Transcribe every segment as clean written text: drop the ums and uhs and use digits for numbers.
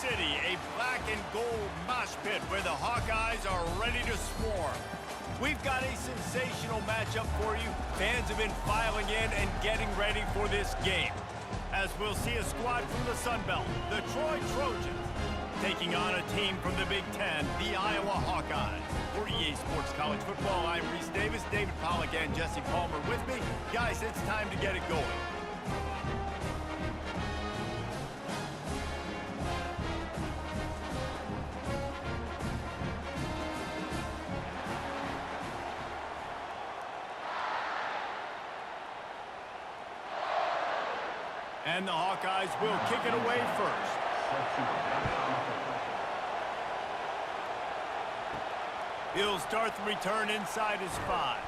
City, a black and gold mosh pit where the Hawkeyes are ready to swarm. We've got a sensational matchup for you. Fans have been filing in and getting ready for this game. As we'll see a squad from the Sun Belt, the Troy Trojans, taking on a team from the Big Ten, the Iowa Hawkeyes. For EA Sports College Football, I'm Reese Davis, David Pollack, and Jesse Palmer with me. Guys, it's time to get it going. And the Hawkeyes will kick it away first. He'll start the return inside his 5.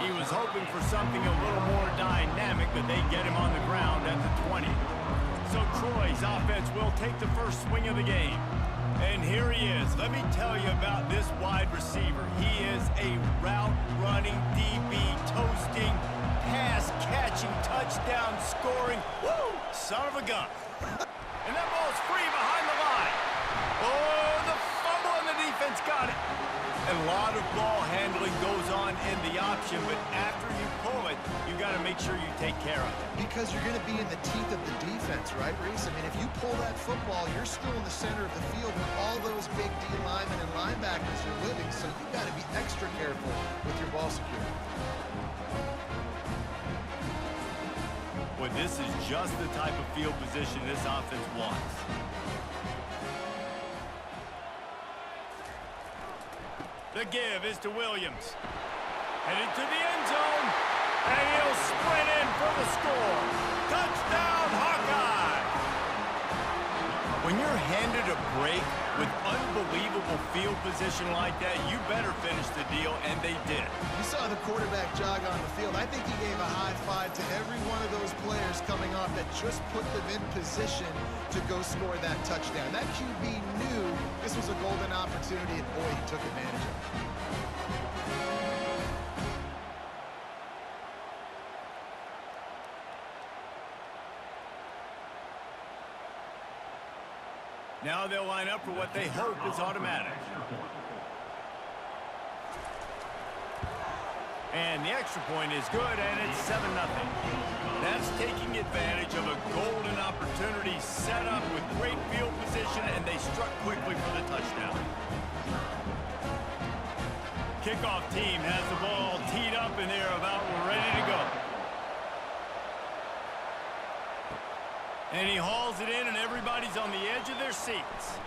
He was hoping for something a little more dynamic, but they get him on the ground at the 20. So Troy's offense will take the first swing of the game. And here he is. Let me tell you about this wide receiver. He is a route-running, DB, toasting, pass-catching, touchdown-scoring, woo, son of a gun. And that ball's free behind the line. Oh, the fumble, and the defense got it. A lot of ball handling goes on in the option, but after you pull it, you got to make sure you take care of it. Because you're going to be in the teeth of the defense, right, Reese? I mean, if you pull that football, you're still in the center of the field where all those big D linemen and linebackers are living, so you got to be extra careful with your ball security. Well, this is just the type of field position this offense wants. The give is to Williams. Headed to the end zone. And he'll sprint in for the score. Touchdown, Hawkeye! When you're handed a break with unbelievable field position like that, you better finish the deal, and they did. You saw the quarterback jog on the field. I think he gave a high five to every one of those players coming off that just put them in position to go score that touchdown. That QB knew this was a golden opportunity, and boy, he took advantage of it. Now they'll line up for what they hope is automatic. And the extra point is good, and it's 7-0. That's taking advantage of a golden opportunity set up with great field position, and they struck quickly for the touchdown. Kickoff team has the ball teed up, and they're about ready to go. And he hauls it in, and everybody's on the edge of their seats.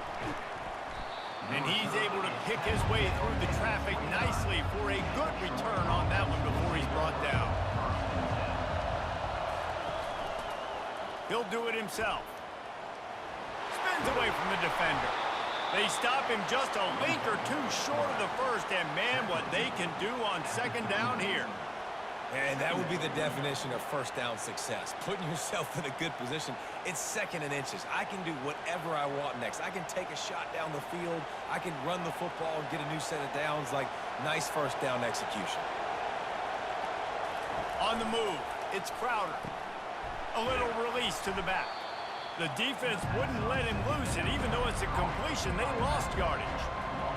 And he's able to pick his way through the traffic nicely for a good return on that one before he's brought down. He'll do it himself. Spins away from the defender. They stop him just a link or two short of the first, and man, what they can do on second down here. And that would be the definition of first down success. Putting yourself in a good position. It's 2nd and inches. I can do whatever I want next. I can take a shot down the field. I can run the football and get a new set of downs. Like, nice first down execution. On the move, it's Crowder. A little release to the back. The defense wouldn't let him lose it. Even though it's a completion, they lost yardage.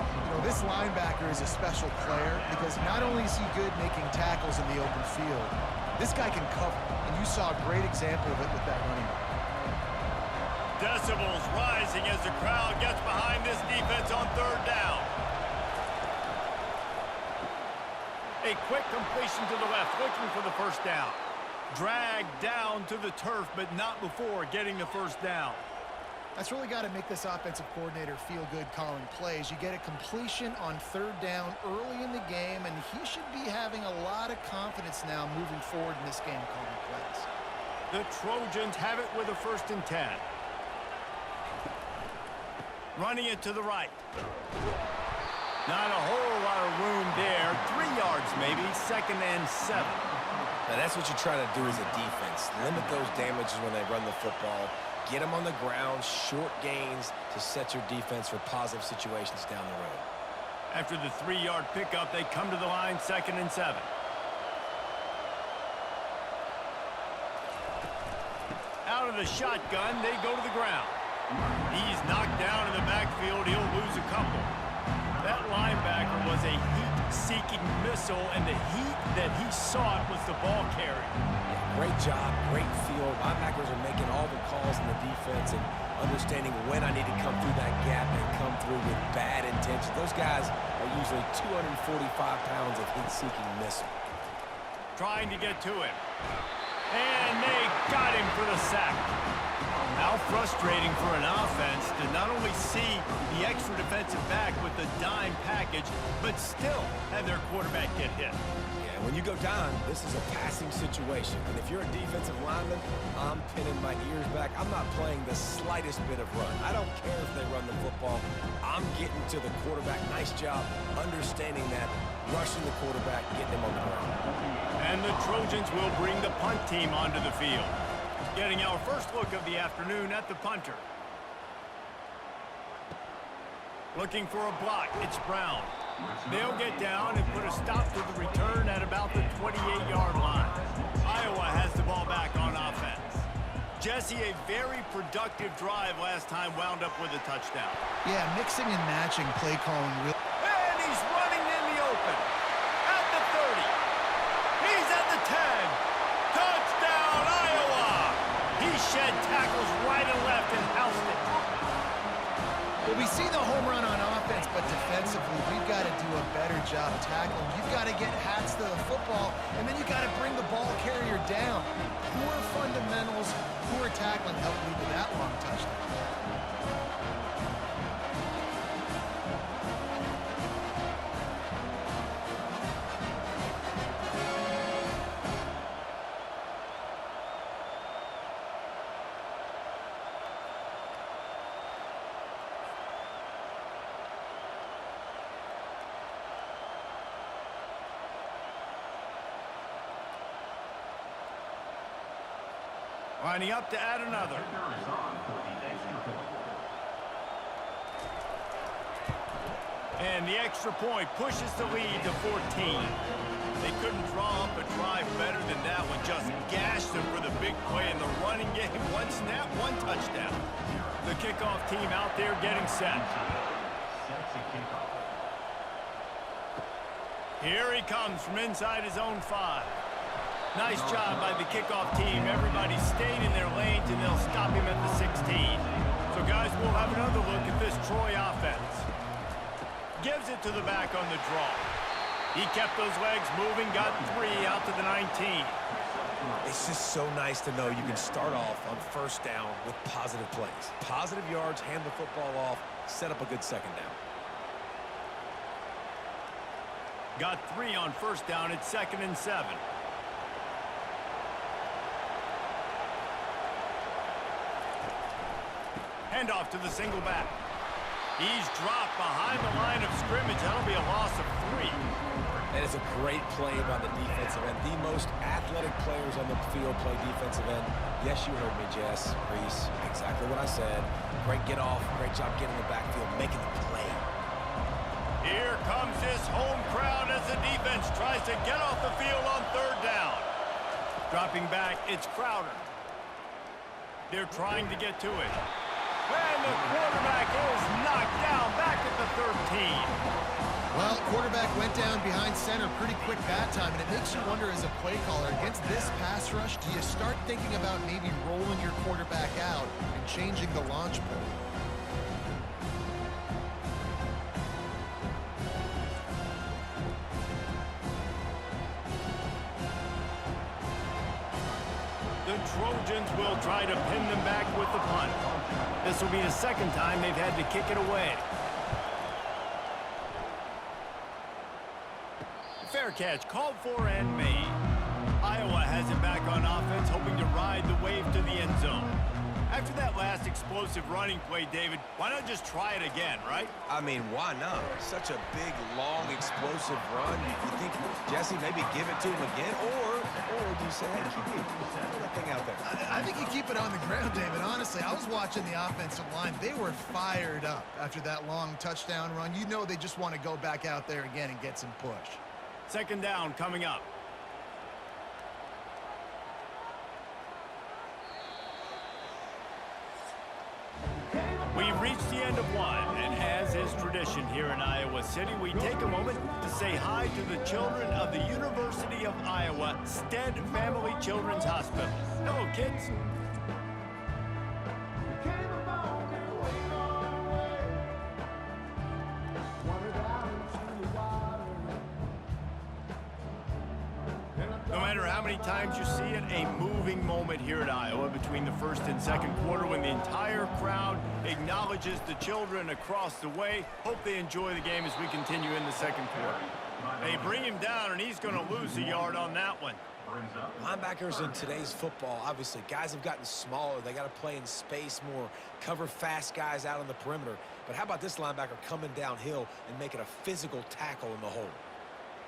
You know, this linebacker is a special player because not only is he good making tackles in the open field, this guy can cover, and you saw a great example of it with that running back. Decibels rising as the crowd gets behind this defense on 3rd down. A quick completion to the left, looking for the first down. Dragged down to the turf, but not before getting the first down. That's really got to make this offensive coordinator feel good calling plays. You get a completion on 3rd down early in the game, and he should be having a lot of confidence now moving forward in this game calling plays. The Trojans have it with a 1st and 10. Running it to the right. Not a whole lot of room there. 3 yards maybe, 2nd and 7. Now, that's what you try to do as a defense. Limit those damages when they run the football. Get them on the ground, short gains to set your defense for positive situations down the road. After the 3-yard pickup, they come to the line, 2nd and 7. Out of the shotgun, they go to the ground. He's knocked down in the backfield. He'll lose a couple. That linebacker was a heat-seeking missile, and the heat that he sought was the ball carrier. Yeah, great job, great field. Linebackers are making all the calls in the defense and understanding when I need to come through that gap and come through with bad intention. Those guys are usually 245 pounds of heat-seeking missile. Trying to get to him. And they got him for the sack. How frustrating for an offense to not only see the extra defensive back with the dime package, but still have their quarterback get hit. Yeah, when you go down, this is a passing situation. And if you're a defensive lineman, I'm pinning my ears back. I'm not playing the slightest bit of run. I don't care if they run the football. I'm getting to the quarterback. Nice job understanding that, rushing the quarterback, getting him on the ground. And the Trojans will bring the punt team onto the field. Getting our first look of the afternoon at the punter. Looking for a block, it's Brown. They'll get down and put a stop to the return at about the 28-yard line. Iowa has the ball back on offense. Jesse, a very productive drive last time, wound up with a touchdown. Yeah, mixing and matching play calling. And he's running in the open. At the 30. He's at the 10. Touchdown, Iowa! He shed tackles right and left and housed it. Well, we see the home run on offense, but defensively, we've got to do a better job tackling. You've got to get hats to the football, and then you've got to bring the ball carrier down. Poor fundamentals, poor tackling helped lead to that long touchdown. Lining up to add another. And the extra point pushes the lead to 14. They couldn't draw up a drive better than that one. Just gashed them for the big play in the running game. One snap, one touchdown. The kickoff team out there getting set. Here he comes from inside his own 5. Nice job by the kickoff team. Everybody stayed in their lanes, and they'll stop him at the 16. So, guys, we'll have another look at this Troy offense. Gives it to the back on the draw. He kept those legs moving, got 3 out to the 19. It's just so nice to know you can start off on first down with positive plays. Positive yards, hand the football off, set up a good second down. Got 3 on first down at 2nd and 7. Handoff to the single back. He's dropped behind the line of scrimmage. That'll be a loss of 3. And it's a great play by the defensive end. The most athletic players on the field play defensive end. Yes, you heard me, Jess, Reese. Exactly what I said. Great get off. Great job getting the backfield, making the play. Here comes this home crowd as the defense tries to get off the field on 3rd down. Dropping back, it's Crowder. They're trying to get to it. And the quarterback is knocked down back at the 13. Well, quarterback went down behind center pretty quick that time, and it makes you wonder as a play caller, against this pass rush, do you start thinking about maybe rolling your quarterback out and changing the launch point? The Trojans will try to pin them back with the punt. This will be the second time they've had to kick it away. Fair catch, called for and made. Iowa has it back on offense, hoping to ride the wave to the end zone. After that last explosive running play, David, why not just try it again, right? I mean, why not? Such a big, long, explosive run. You think, Jesse, maybe give it to him again? Or do you say, hey, keep that thing out there? I think you keep it on the ground, David. Honestly, I was watching the offensive line. They were fired up after that long touchdown run. You know they just want to go back out there again and get some push. 2nd down coming up. 1. And as is tradition here in Iowa City, we take a moment to say hi to the children of the University of Iowa Stead Family Children's Hospital. Hello, kids. No matter how many times you see it, a moving moment here at Iowa between the first and second quarter when the entire crowd acknowledges the children across the way. Hope they enjoy the game as we continue in the second quarter. They bring him down, and he's going to lose a yard on that one. Linebackers in today's football, obviously, guys have gotten smaller. They got to play in space more, cover fast guys out on the perimeter. But how about this linebacker coming downhill and making a physical tackle in the hole?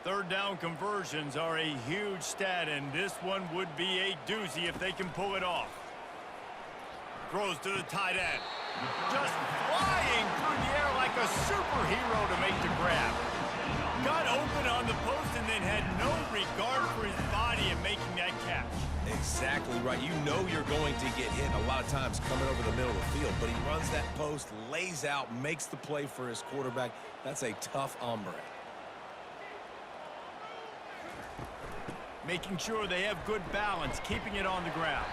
Third down conversions are a huge stat, and this one would be a doozy if they can pull it off. Throws to the tight end. Just flying through the air like a superhero to make the grab. Got open on the post and then had no regard for his body in making that catch. Exactly right. You know you're going to get hit a lot of times coming over the middle of the field, but he runs that post, lays out, makes the play for his quarterback. That's a tough hombre. Making sure they have good balance, keeping it on the ground.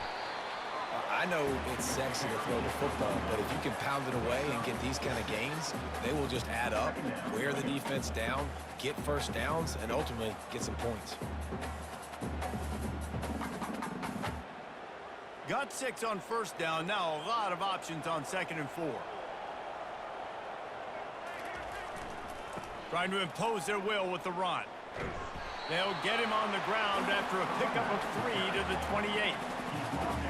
I know it's sexy to throw the football, but if you can pound it away and get these kind of gains, they will just add up, wear the defense down, get first downs, and ultimately get some points. Got 6 on first down. Now a lot of options on 2nd and 4. Trying to impose their will with the run. They'll get him on the ground after a pickup of 3 to the 28.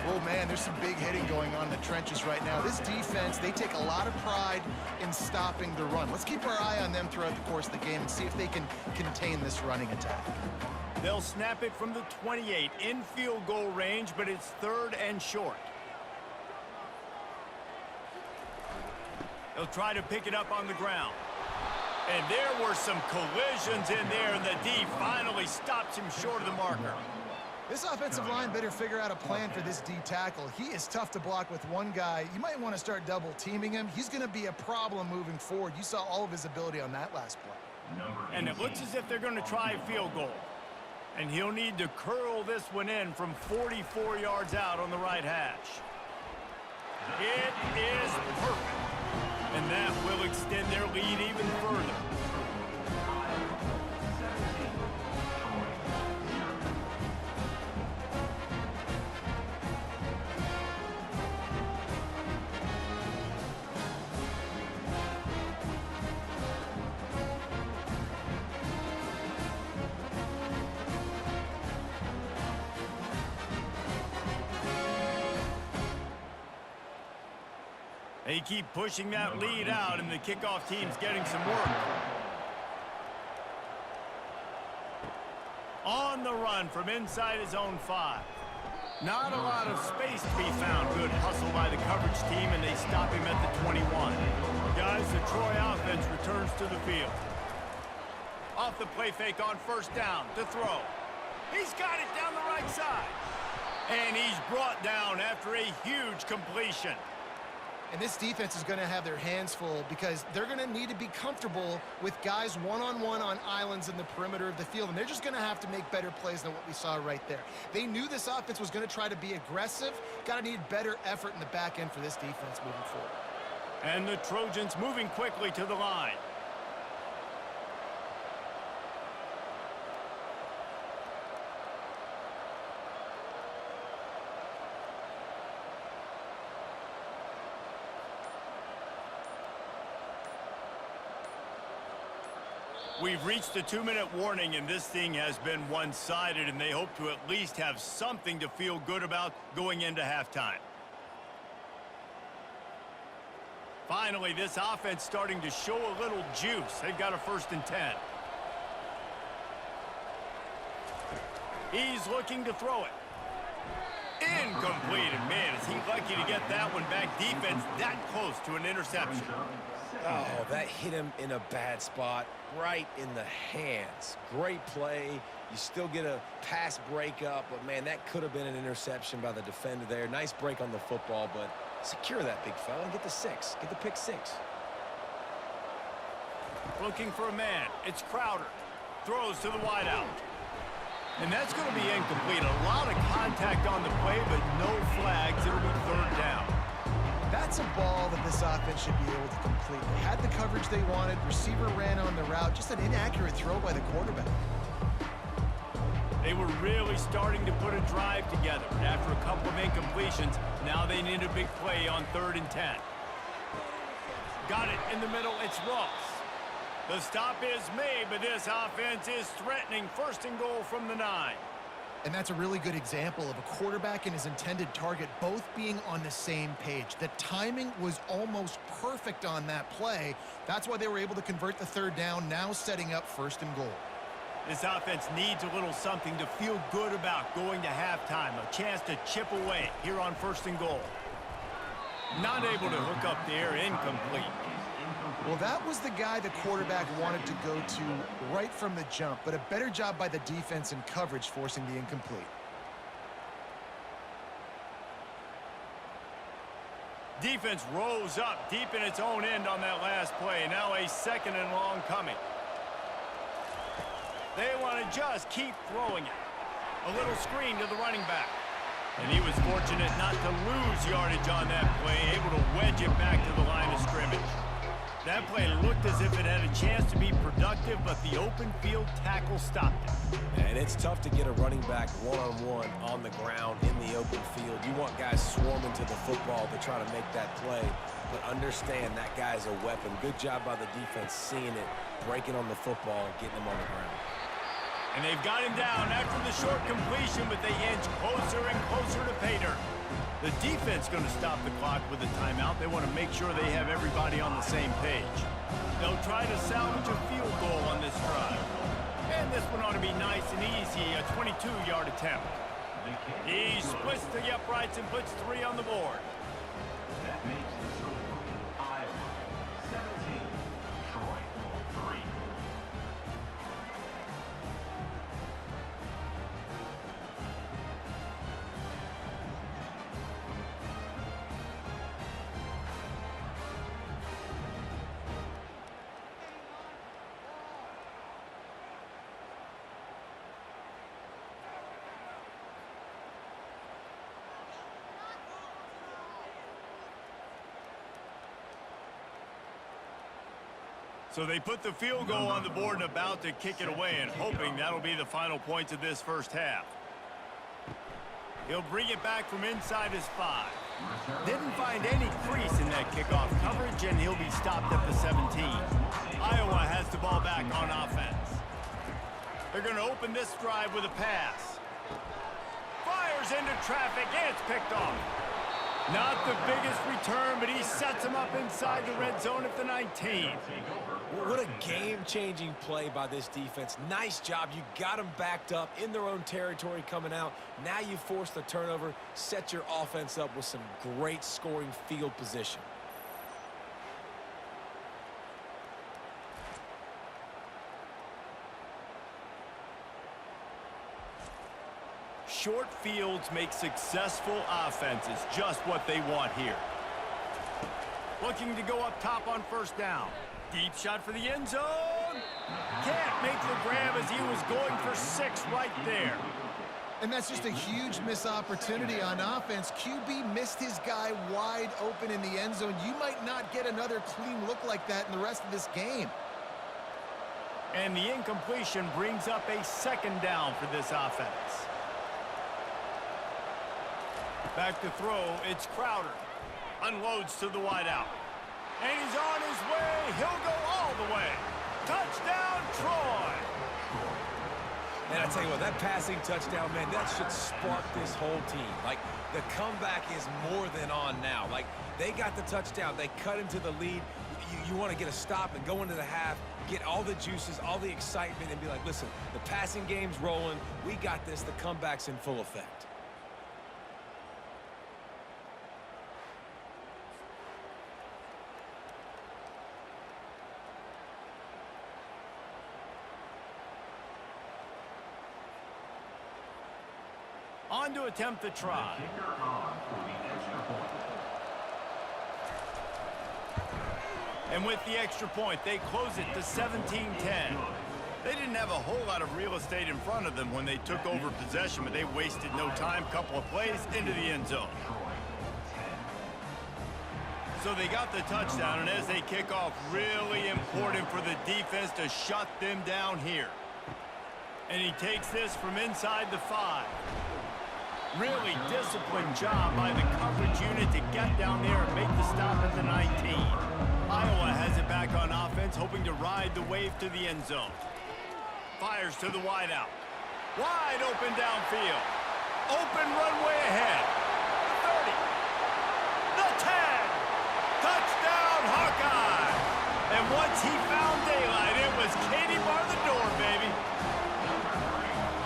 Oh, man, there's some big hitting going on in the trenches right now. This defense, they take a lot of pride in stopping the run. Let's keep our eye on them throughout the course of the game and see if they can contain this running attack. They'll snap it from the 28 in field goal range, but it's 3rd and short. They'll try to pick it up on the ground. And there were some collisions in there, and the D finally stops him short of the marker. This offensive line better figure out a plan for this D tackle. He is tough to block with one guy. You might want to start double teaming him. He's going to be a problem moving forward. You saw all of his ability on that last play. And it looks as if they're going to try a field goal. And he'll need to curl this one in from 44 yards out on the right hash. It is perfect. And that will extend their lead even further. They keep pushing that lead out, and the kickoff team's getting some work. On the run from inside his own 5. Not a lot of space to be found. Good hustle by the coverage team, and they stop him at the 21. Guys, the Troy offense returns to the field. Off the play fake on first down to throw. He's got it down the right side. And he's brought down after a huge completion. And this defense is going to have their hands full because they're going to need to be comfortable with guys one-on-one on islands in the perimeter of the field. And they're just going to have to make better plays than what we saw right there. They knew this offense was going to try to be aggressive. Got to need better effort in the back end for this defense moving forward. And the Trojans moving quickly to the line. We've reached the 2-minute warning, and this thing has been one-sided, and they hope to at least have something to feel good about going into halftime. Finally, this offense starting to show a little juice. They've got a 1st and 10. He's looking to throw it. Incomplete, and man, is he lucky to get that one back. Defense that close to an interception. Oh, that hit him in a bad spot, right in the hands. Great play. You still get a pass breakup, but, man, that could have been an interception by the defender there. Nice break on the football, but secure that big fella and get the 6. Get the pick 6. Looking for a man. It's Crowder. Throws to the wideout. And that's going to be incomplete. A lot of contact on the play, but no flags. It'll be third down. That's a ball that this offense should be able to complete. They had the coverage they wanted. Receiver ran on the route. Just an inaccurate throw by the quarterback. They were really starting to put a drive together. After a couple of incompletions, now they need a big play on 3rd and 10. Got it in the middle. It's Ross. The stop is made, but this offense is threatening 1st and goal from the 9. And that's a really good example of a quarterback and his intended target both being on the same page. The timing was almost perfect on that play. That's why they were able to convert the 3rd down, now setting up 1st and goal. This offense needs a little something to feel good about going to halftime. A chance to chip away here on 1st and goal. Not able to hook up there, incomplete. Well, that was the guy the quarterback wanted to go to right from the jump, but a better job by the defense in coverage forcing the incomplete. Defense rose up deep in its own end on that last play. Now a 2nd and long coming. They want to just keep throwing it. A little screen to the running back. And he was fortunate not to lose yardage on that play, able to wedge it back to the line of scrimmage. That play looked as if it had a chance to be productive, but the open field tackle stopped it. And it's tough to get a running back one-on-one on the ground in the open field. You want guys swarming to the football to try to make that play, but understand that guy's a weapon. Good job by the defense seeing it, breaking on the football, and getting him on the ground. And they've got him down after the short completion, but they inch closer and closer to pay dirt. The defense going to stop the clock with a timeout. They want to make sure they have everybody on the same page. They'll try to salvage a field goal on this drive. And this one ought to be nice and easy, a 22-yard attempt. He splits the uprights and puts 3 on the board. That makes the score Iowa 17, Troy 3. So they put the field goal on the board and about to kick it away, and hoping that'll be the final points of this first half. He'll bring it back from inside his 5. Didn't find any crease in that kickoff coverage, and he'll be stopped at the 17. Iowa has the ball back on offense. They're going to open this drive with a pass. Fires into traffic, and it's picked off. Not the biggest return, but he sets him up inside the red zone at the 19. What a game-changing play by this defense. Nice job. You got them backed up in their own territory coming out. Now you force the turnover, set your offense up with some great scoring field position. Short fields make successful offenses just what they want here. Looking to go up top on 1st down. Deep shot for the end zone. Can't make the grab as he was going for 6 right there. And that's just a huge missed opportunity on offense. QB missed his guy wide open in the end zone. You might not get another clean look like that in the rest of this game. And the incompletion brings up a 2nd down for this offense. Back to throw, it's Crowder. Unloads to the wideout. And he's on his way. He'll go all the way. Touchdown, Troy. And I tell you what, that passing touchdown, man, that should spark this whole team. Like, the comeback is more than on now. Like, they got the touchdown. They cut into the lead. You want to get a stop and go into the half, get all the juices, all the excitement, and be like, listen, the passing game's rolling. We got this. The comeback's in full effect. On to attempt the try. And with the extra point, they close it to 17-10. They didn't have a whole lot of real estate in front of them when they took over possession, but they wasted no time. Couple of plays into the end zone. So they got the touchdown, and as they kick off, really important for the defense to shut them down here. And he takes this from inside the 5. Really disciplined job by the coverage unit to get down there and make the stop at the 19. Iowa has it back on offense, hoping to ride the wave to the end zone. Fires to the wideout. Wide open downfield. Open runway ahead. The 30. The 10. Touchdown, Hawkeyes! And once he found daylight, it was Katie bar the door, baby.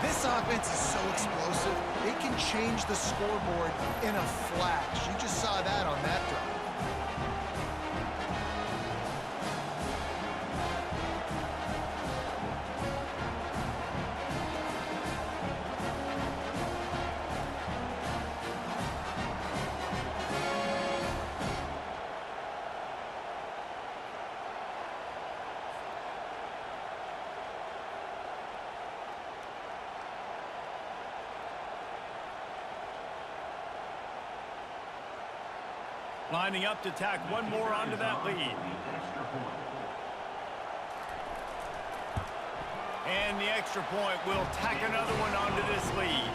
This offense is so explosive, it can change the scoreboard in a flash. You just saw that on that drive. Lining up to tack one more onto that lead. And the extra point will tack another one onto this lead.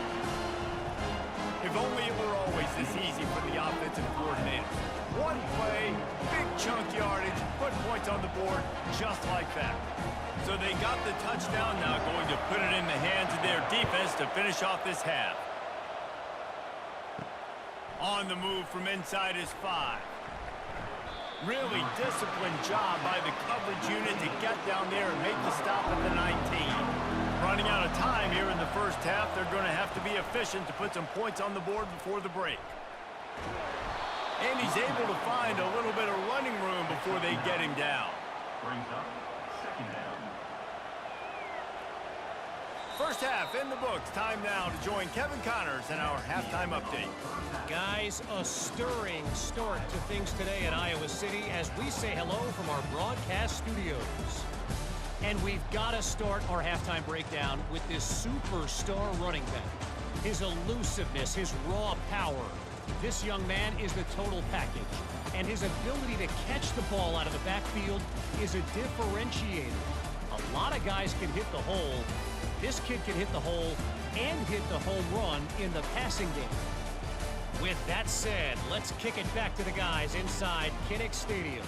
If only it were always this easy for the offensive coordinator. One play, big chunk yardage, put points on the board just like that. So they got the touchdown, now going to put it in the hands of their defense to finish off this half. On the move from inside his 5. Really disciplined job by the coverage unit to get down there and make the stop at the 19. Running out of time here in the first half, they're going to have to be efficient to put some points on the board before the break. And he's able to find a little bit of running room before they get him down. Brings up second down. First half in the books. Time now to join Kevin Connors in our halftime update. Guys, a stirring start to things today in Iowa City as we say hello from our broadcast studios. And we've got to start our halftime breakdown with this superstar running back. His elusiveness, his raw power. This young man is the total package. And his ability to catch the ball out of the backfield is a differentiator. A lot of guys can hit the hole. This kid can hit the hole and hit the home run in the passing game. With that said, let's kick it back to the guys inside Kinnick Stadium.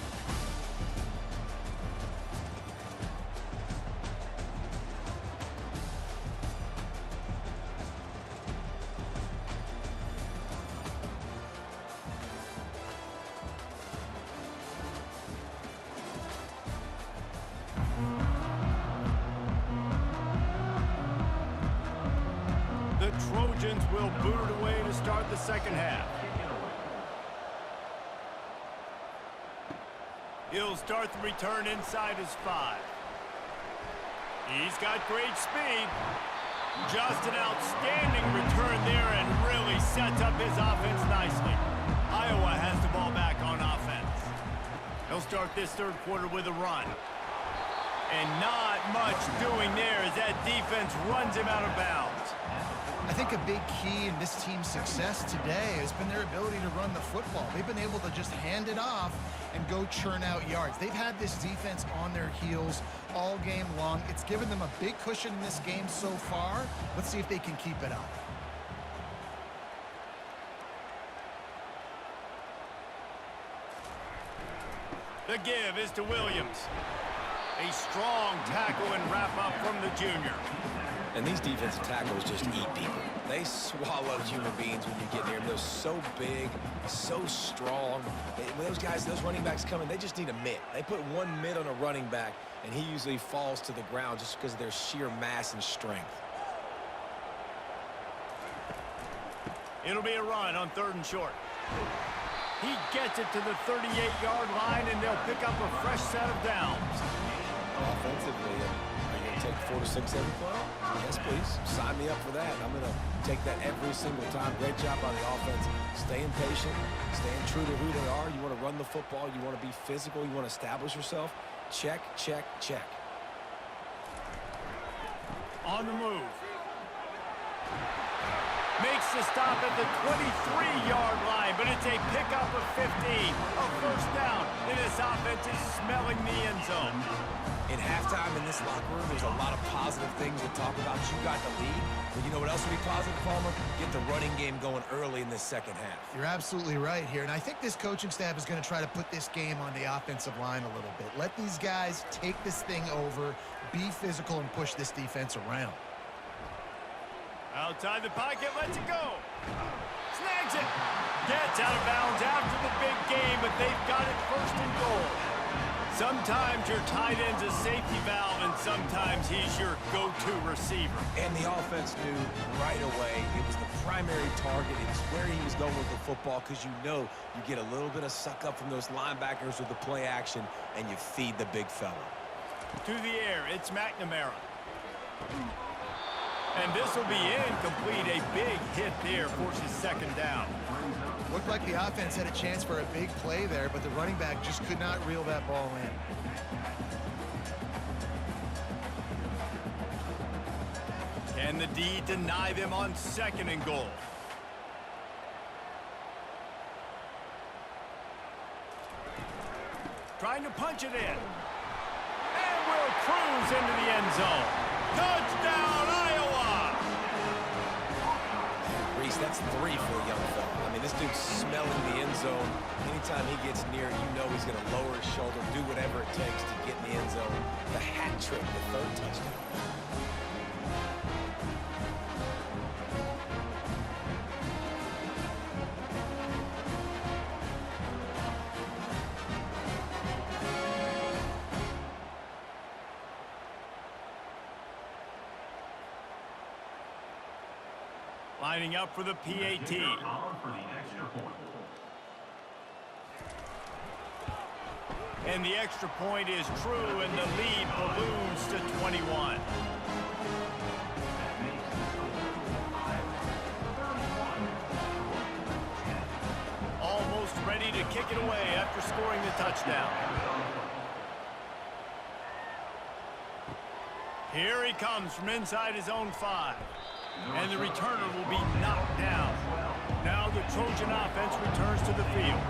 The Trojans will boot it away to start the second half. He'll start the return inside his 5. He's got great speed. Just an outstanding return there and really sets up his offense nicely. Iowa has the ball back on offense. He'll start this third quarter with a run. And not much doing there as that defense runs him out of bounds. I think a big key in this team's success today has been their ability to run the football. They've been able to just hand it off and go churn out yards. They've had this defense on their heels all game long. It's given them a big cushion in this game so far. Let's see if they can keep it up. The give is to Williams. A strong tackle and wrap up from the junior. And these defensive tackles just eat people. They swallow human beings when you get near them. They're so big, so strong. When those guys, those running backs come in, they just need a mitt. They put one mitt on a running back, and he usually falls to the ground just because of their sheer mass and strength. It'll be a run on 3rd and short. He gets it to the 38-yard line, and they'll pick up a fresh set of downs. offensively. And are you going to take 4 to 6 every play? Yes, please. Sign me up for that. I'm going to take that every single time. Great job by the offense. Staying patient, staying true to who they are. You want to run the football. You want to be physical. You want to establish yourself. Check, check, check. On the move. Makes the stop at the 23-yard line, but it's a pickup of 15. A first down, and this offense is smelling the end zone. In halftime in this locker room, there's a lot of positive things to talk about. You got the lead, but you know what else would be positive, Palmer? Get the running game going early in this second half. You're absolutely right here, and I think this coaching staff is going to try to put this game on the offensive line a little bit. Let these guys take this thing over, be physical, and push this defense around. Outside the pocket, lets it go. Snags it. Gets out of bounds after the big game, but they've got it first and goal. Sometimes your tight end's a safety valve, and sometimes he's your go-to receiver. And the offense knew right away it was the primary target. It's where he was going with the football, because you know you get a little bit of suck up from those linebackers with the play action, and you feed the big fella. To the air, it's McNamara. And this will be incomplete. A big hit there forces second down. Looked like the offense had a chance for a big play there, but the running back just could not reel that ball in. Can the D deny them on second and goal? Trying to punch it in. And will cruise into the end zone. Touchdown, Iowa! Reese, that's 3 for the young fella. I mean, this dude's smelling the end zone. Anytime he gets near, you know he's going to lower his shoulder, do whatever it takes to get in the end zone. The hat trick, the 3rd touchdown. Lining up for the PAT. For the extra point. And the extra point is true, and the lead balloons to 21. Almost ready to kick it away after scoring the touchdown. Here he comes from inside his own 5. And the returner will be knocked down. Now the Trojan offense returns to the field.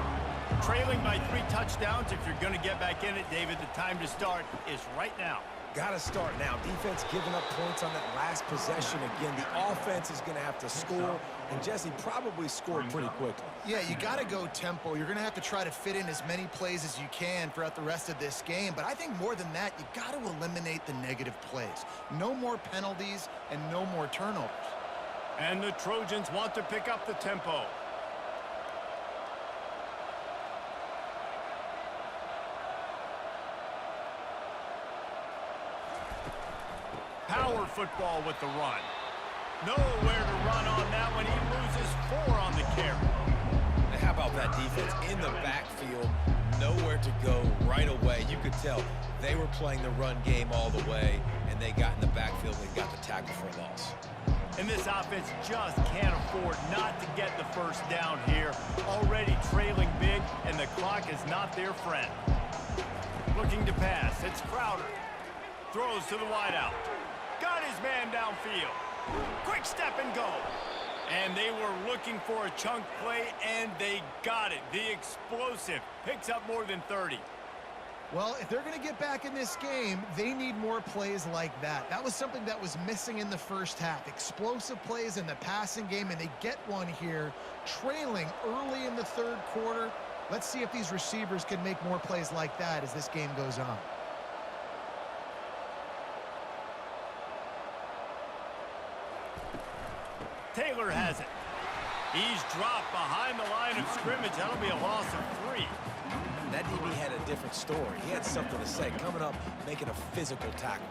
Trailing by 3 touchdowns. If you're going to get back in it, David, the time to start is right now. Got to start now. Defense giving up points on that last possession again. The offense is going to have to score, and Jesse probably scored pretty quickly. Yeah, you got to go tempo. You're going to have to try to fit in as many plays as you can throughout the rest of this game. But I think more than that, you got to eliminate the negative plays. No more penalties and no more turnovers. And the Trojans want to pick up the tempo. Power football with the run. Nowhere to run on that one. He loses 4 on the carry. Now, how about that defense in the backfield? Nowhere to go right away. You could tell they were playing the run game all the way, and they got in the backfield and got the tackle for a loss. And this offense just can't afford not to get the first down here. Already trailing big, and the clock is not their friend. Looking to pass. It's Crowder. Throws to the wideout. Got his man downfield. Quick step and go. And they were looking for a chunk play, and they got it. The explosive picks up more than 30. Well, if they're going to get back in this game, they need more plays like that. That was something that was missing in the first half. Explosive plays in the passing game, and they get one here, trailing early in the 3rd quarter. Let's see if these receivers can make more plays like that as this game goes on. Taylor has it. He's dropped behind the line of scrimmage. That'll be a loss of 3. That DB had a different story. He had something to say, coming up, making a physical tackle.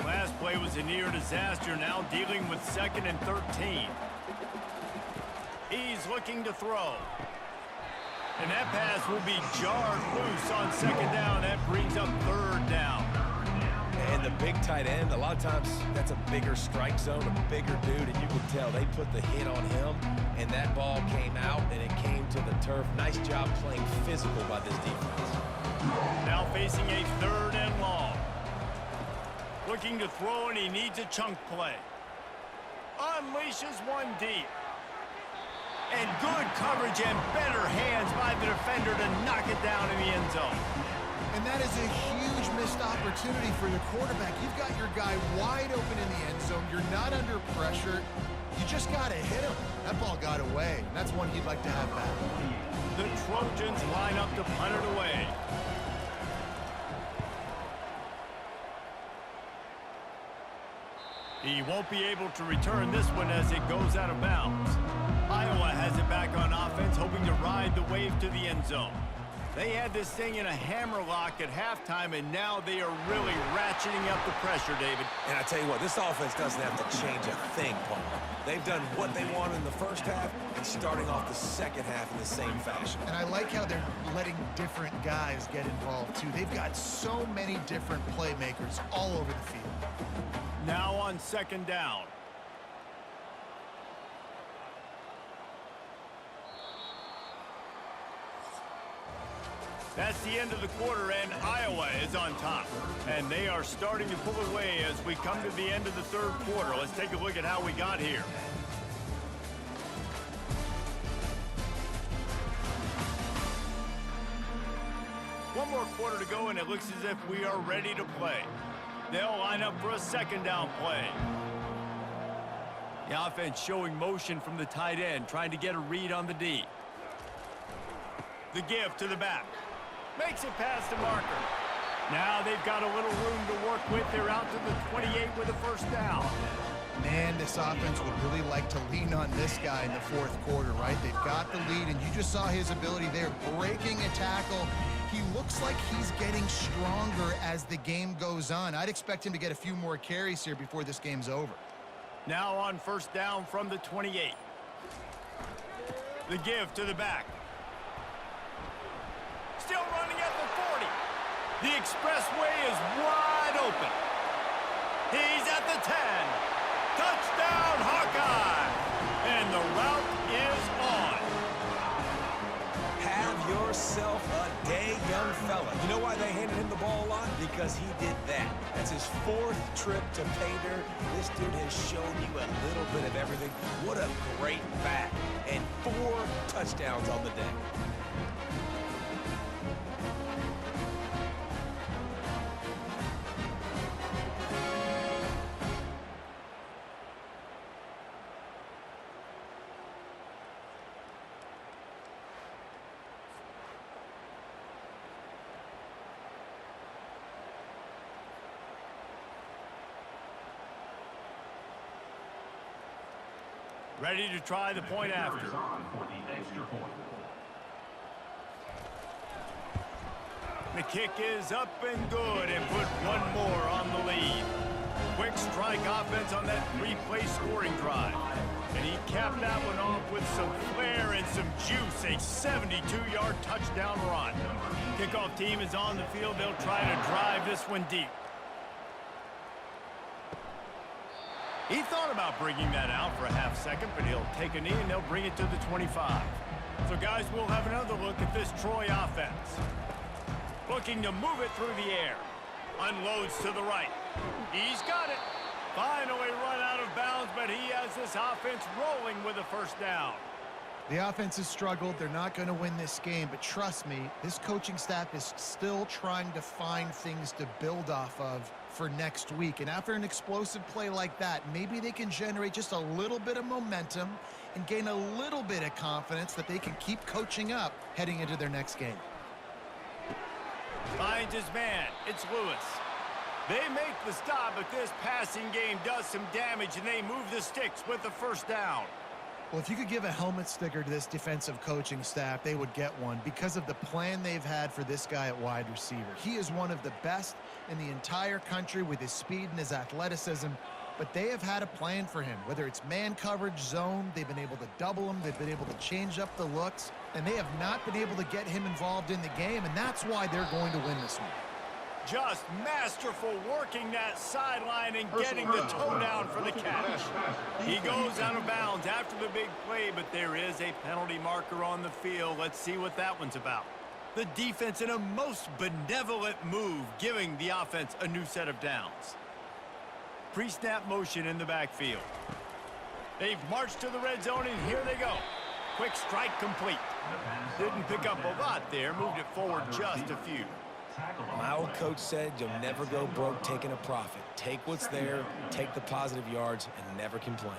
Last play was a near disaster, now dealing with 2nd and 13. He's looking to throw. And that pass will be jarred loose on second down. That brings up third down. And the big tight end, a lot of times that's a bigger strike zone, a bigger dude, and you can tell they put the hit on him, and that ball came out, and it came to the turf. Nice job playing physical by this defense. Now facing a third and long. Looking to throw, and he needs a chunk play. Unleashes one deep. And good coverage and better hands by the defender to knock it down in the end zone. And that is a huge missed opportunity for the quarterback. You've got your guy wide open in the end zone. You're not under pressure. You just got to hit him. That ball got away. That's one you'd like to have back. The Trojans line up to punt it away. He won't be able to return this one as it goes out of bounds. Iowa has it back on offense, hoping to ride the wave to the end zone. They had this thing in a hammerlock at halftime, and now they are really ratcheting up the pressure, David. And I tell you what, this offense doesn't have to change a thing, Paul. They've done what they wanted in the first half and starting off the second half in the same fashion. And I like how they're letting different guys get involved, too. They've got so many different playmakers all over the field. Now on second down. That's the end of the quarter, and Iowa is on top. And they are starting to pull away as we come to the end of the third quarter. Let's take a look at how we got here. One more quarter to go, and it looks as if we are ready to play. They'll line up for a second down play. The offense showing motion from the tight end, trying to get a read on the D. The give to the back. Makes it past the marker. Now they've got a little room to work with. They're out to the 28 with a first down. Man, this offense would really like to lean on this guy in the fourth quarter, right? They've got the lead, and you just saw his ability there, breaking a tackle. He looks like he's getting stronger as the game goes on. I'd expect him to get a few more carries here before this game's over. Now on first down from the 28. The give to the back. Still running at the 40. The expressway is wide open. He's at the 10. Touchdown, Hawkeye! And the route is on. Have yourself a day, young fella. You know why they handed him the ball a lot? Because he did that. That's his fourth trip to pay dirt. This dude has shown you a little bit of everything. What a great back. And 4 touchdowns on the day. Ready to try the point after. For the extra point. The kick is up and good, and put one more on the lead. Quick strike offense on that 3-play scoring drive. And he capped that one off with some flair and some juice, a 72-yard touchdown run. Kickoff team is on the field. They'll try to drive this one deep. He thought about bringing that out for a half second, but he'll take a knee and they'll bring it to the 25. So, guys, we'll have another look at this Troy offense. Looking to move it through the air. Unloads to the right. He's got it. Finally run out of bounds, but he has this offense rolling with a first down. The offense has struggled. They're not going to win this game, but trust me, this coaching staff is still trying to find things to build off of for next week. And after an explosive play like that, maybe they can generate just a little bit of momentum and gain a little bit of confidence that they can keep coaching up heading into their next game. Finds his man. It's Lewis. They make the stop, but this passing game does some damage, and they move the sticks with the first down. Well, if you could give a helmet sticker to this defensive coaching staff, they would get one because of the plan they've had for this guy at wide receiver. He is one of the best in the entire country with his speed and his athleticism. but they have had a plan for him. Whether it's man coverage, zone, they've been able to double him, they've been able to change up the looks, and they have not been able to get him involved in the game, and that's why they're going to win this one. Just masterful working that sideline and getting the toe down for the catch. He goes out of bounds after the big play, but there is a penalty marker on the field. Let's see what that one's about. The defense in a most benevolent move, giving the offense a new set of downs. Pre-snap motion in the backfield. They've marched to the red zone, and here they go. Quick strike complete. Didn't pick up a lot there, moved it forward just a few. My old coach said you'll never go broke taking a profit. Take what's there, take the positive yards, and never complain.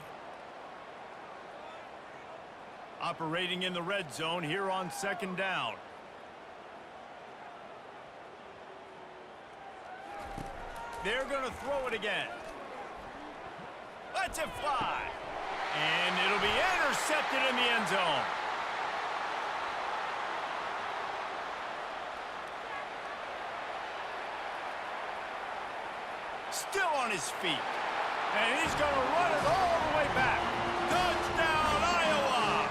Operating in the red zone here on second down. They're going to throw it again. Let's it fly. And it'll be intercepted in the end zone. Still on his feet. And he's going to run it all the way back. Touchdown, Iowa!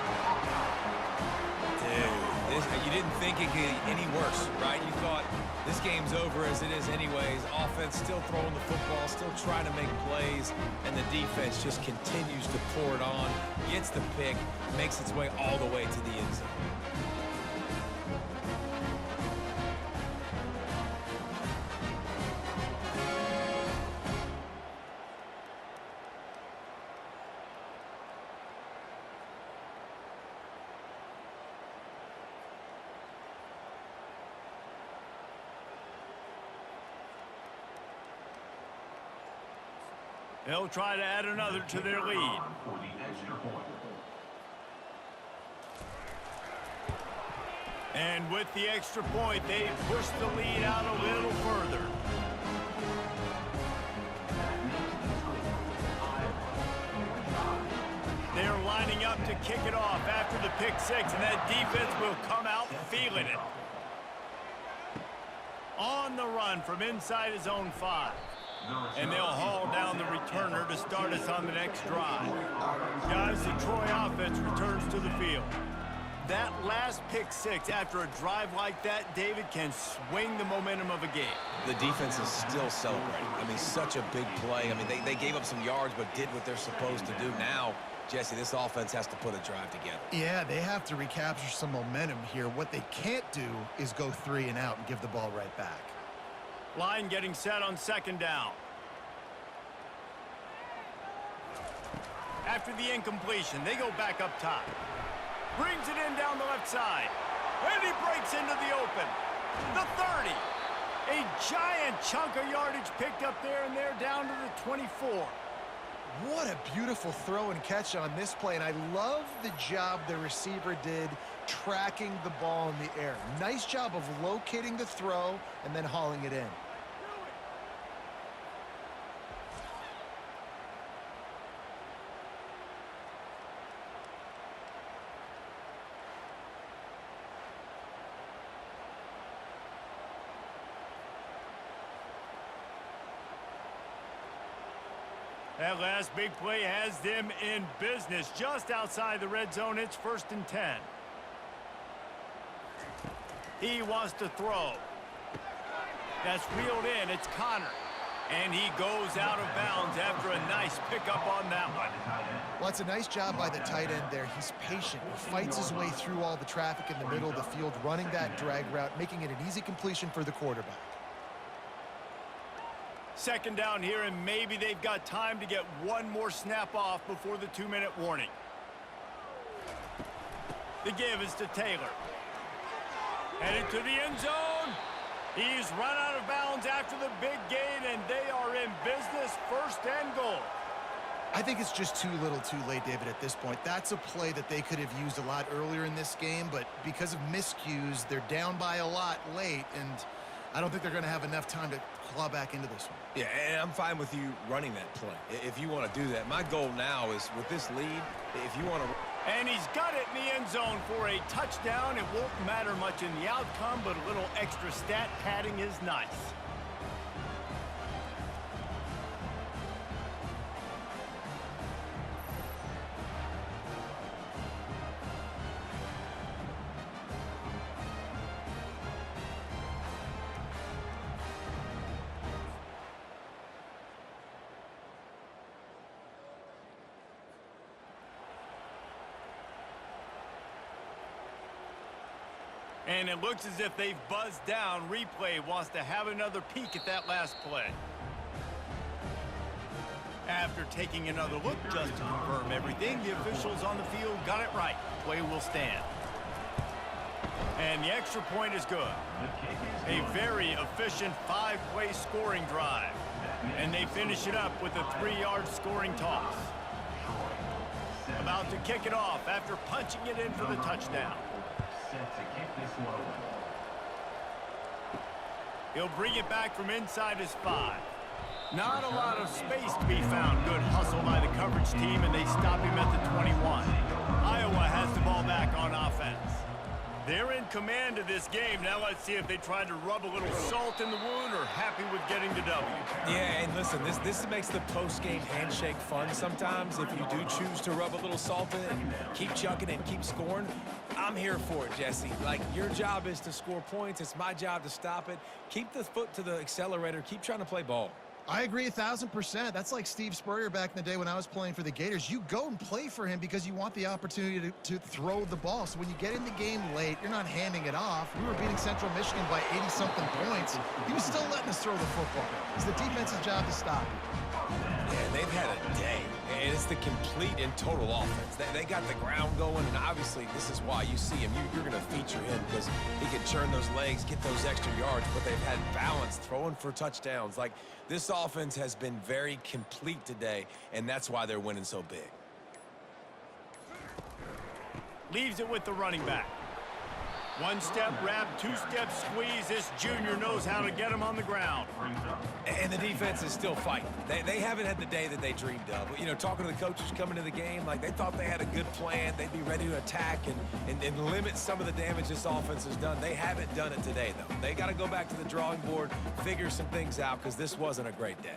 Dude, you didn't think it could get any worse, right? You thought this game's over as it is anyways. Offense still throwing the football, still trying to make plays, and the defense just continues to pour it on, gets the pick, makes its way all the way to the end zone. They'll try to add another to their lead. For the extra point. And with the extra point, they push the lead out a little further. They're lining up to kick it off after the pick six, and that defense will come out feeling it. On the run from inside his own 5. And they'll haul down the returner to start us on the next drive. Guys, the Troy offense returns to the field. That last pick six after a drive like that, David, can swing the momentum of a game. The defense is still celebrating. I mean, such a big play. I mean, they gave up some yards but did what they're supposed to do. Now, Jesse, this offense has to put a drive together. Yeah, they have to recapture some momentum here. What they can't do is go 3 and out and give the ball right back. Line getting set on second down. After the incompletion, they go back up top. Brings it in down the left side. And he breaks into the open. The 30. A giant chunk of yardage picked up there, and they're down to the 24. What a beautiful throw and catch on this play, and I love the job the receiver did tracking the ball in the air. Nice job of locating the throw and then hauling it in. That last big play has them in business. Just outside the red zone, it's 1st and 10. He wants to throw. That's reeled in. It's Connor. And he goes out of bounds after a nice pickup on that one. Well, it's a nice job by the tight end there. He's patient. He fights his way through all the traffic in the middle of the field, running that drag route, making it an easy completion for the quarterback. Second down here, and maybe they've got time to get one more snap off before the 2-minute warning. The give is to Taylor. Headed to the end zone. He's run out of bounds after the big gain, and they are in business, 1st and goal. I think it's just too little too late, David, at this point. That's a play that they could have used a lot earlier in this game, but because of miscues, they're down by a lot late, and I don't think they're going to have enough time to claw back into this one. Yeah, and I'm fine with you running that play if you want to do that. My goal now is with this lead, if you want to... And he's got it in the end zone for a touchdown. It won't matter much in the outcome, but a little extra stat padding is nice. And it looks as if they've buzzed down. Replay wants to have another peek at that last play. After taking another look just to confirm everything, the officials on the field got it right. Play will stand. And the extra point is good. A very efficient 5-play scoring drive. And they finish it up with a 3-yard scoring toss. About to kick it off after punching it in for the touchdown. He'll bring it back from inside his 5. Not a lot of space to be found. Good hustle by the coverage team, and they stop him at the 21. Iowa has the ball back on offense. They're in command of this game. Now let's see if they try to rub a little salt in the wound or happy with getting the W. Yeah, and listen, this makes the post-game handshake fun sometimes. If you do choose to rub a little salt in it and keep chucking and keep scoring, I'm here for it, Jesse. Like, your job is to score points. It's my job to stop it. Keep the foot to the accelerator. Keep trying to play ball. I agree 1,000%. That's like Steve Spurrier back in the day when I was playing for the Gators. You go and play for him because you want the opportunity to throw the ball. So when you get in the game late, you're not handing it off. We were beating Central Michigan by 80-something points. He was still letting us throw the football. It's the defense's job to stop it. Yeah, they've had a day, and it's the complete and total offense. They got the ground going, and obviously this is why you see him. You're going to feature him because he can turn those legs, get those extra yards, but they've had balance, throwing for touchdowns. Like, this offense has been very complete today, and that's why they're winning so big. Leaves it with the running back. One-step wrap, two-step squeeze. This junior knows how to get him on the ground. And the defense is still fighting. They haven't had the day that they dreamed of. You know, talking to the coaches coming to the game, like, they thought they had a good plan. They'd be ready to attack and limit some of the damage this offense has done. They haven't done it today, though. They got to go back to the drawing board, figure some things out, because this wasn't a great day.